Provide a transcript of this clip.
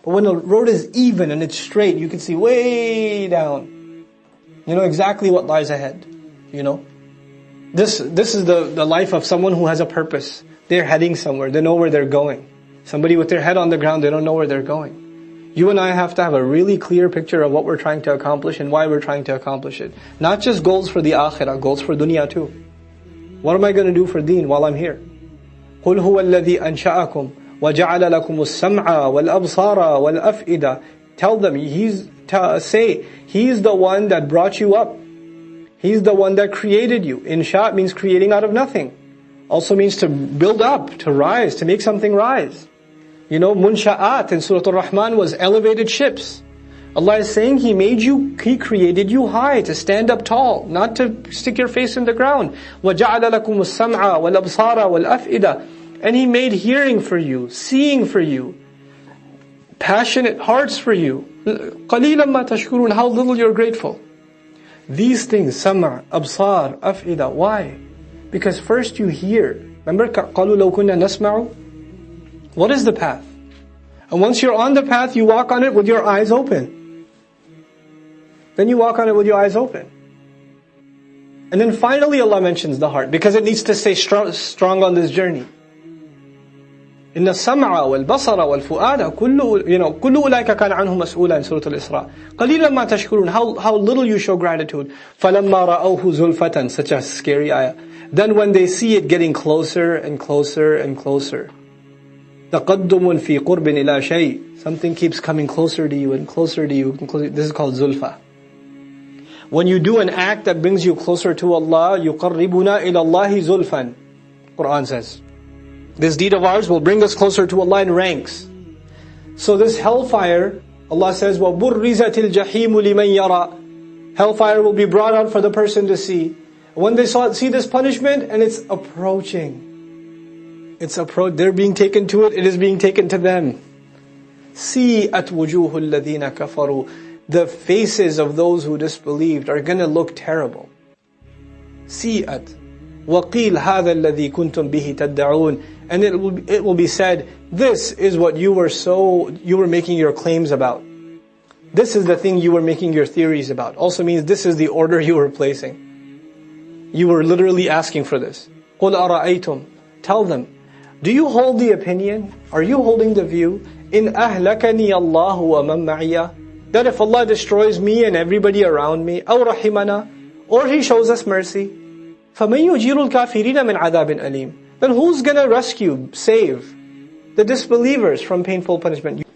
But when the road is even and it's straight, you can see way down. You know exactly what lies ahead. You know? This is the life of someone who has a purpose. They're heading somewhere. They know where they're going. Somebody with their head on the ground, they don't know where they're going. You and I have to have a really clear picture of what we're trying to accomplish and why we're trying to accomplish it. Not just goals for the akhirah, goals for dunya too. What am I going to do for deen while I'm here? قُلْ هُوَ الَّذِي أَنْشَأَكُمْ وَجَعَلَ لَكُمُ السَّمْعَ وَالْأَبْصَارَ وَالْأَفْئِدَةَ. Tell them, say, He's the one that brought you up. He's the one that created you. Insha means creating out of nothing. Also means to build up, to rise, to make something rise. You know, munsha'at in Surah Al-Rahman was elevated ships. Allah is saying He made you, He created you high, to stand up tall, not to stick your face in the ground. وَجَعَلَ لَكُمُ السَّمْعَ وَالْأَبْصَارَ وَالْأَفْئِدَةَ. And He made hearing for you, seeing for you, passionate hearts for you. قَلِيلًا مَا تَشْكُرُونَ. How little you're grateful. These things, sam'a, absar, af'ida. Why? Because first you hear. Remember, قَالُوا لَوْ كُنَّا نَسْمَعُ. What is the path? And once you're on the path, you walk on it with your eyes open. Then you walk on it with your eyes open. And then finally Allah mentions the heart, because it needs to stay strong on this journey. إِنَّ السَّمْعَ وَالْبَصَرَ وَالْفُؤَادَ كُلُّ أُولَٰئِكَ كَانَ عَنْهُ مَسْئُولًا in Surah Al-Isra. قَلِيلًا مَا تَشْكُرُونَ. How little you show gratitude. فَلَمَّا رَأَوْهُ زُلْفَةً. Such a scary ayah. Then when they see it getting closer and closer and closer. تَقَدُّمٌ فِي قُرْبٍ إِلَى شَيْءٍ. Something keeps coming closer to you and closer to you. This is called zulfa. When you do an act that brings you closer to Allah, يُقَرِّبُنَا إِلَى اللَّهِ زُلْفًا. Quran says. This deed of ours will bring us closer to Allah in ranks. So this hellfire, Allah says, وَبُرِّزَتِ الْجَحِيمُ لِمَنْ يَرَى. Hellfire will be brought out for the person to see. When they see this punishment, and it's approaching. They're being taken to it, it is being taken to them. سِيئَتْ وُجُوهُ الَّذِينَ كَفَرُوا. The faces of those who disbelieved are going to look terrible. سِيئَتْ وَقِيلْ هَذَا الَّذِي كُنْتُمْ بِهِ تَدَّعُونَ. And it will be said, this is what you were making your claims about. This is the thing you were making your theories about. Also means this is the order you were placing. You were literally asking for this. قُلْ أَرَأَيْتُمْ. Tell them, do you hold the opinion? Are you holding the view? إِنْ أَهْلَكَنِيَ اللَّهُ وَمَنْ مَعِيَ. That if Allah destroys me and everybody around me, أَوْ رَحِمَنَا. Or He shows us mercy. فَمَنْ يُجِيرُ الْكَافِرِينَ مِنْ عَذَابٍ أَلِيمٍ. Then who's gonna rescue, save the disbelievers from painful punishment?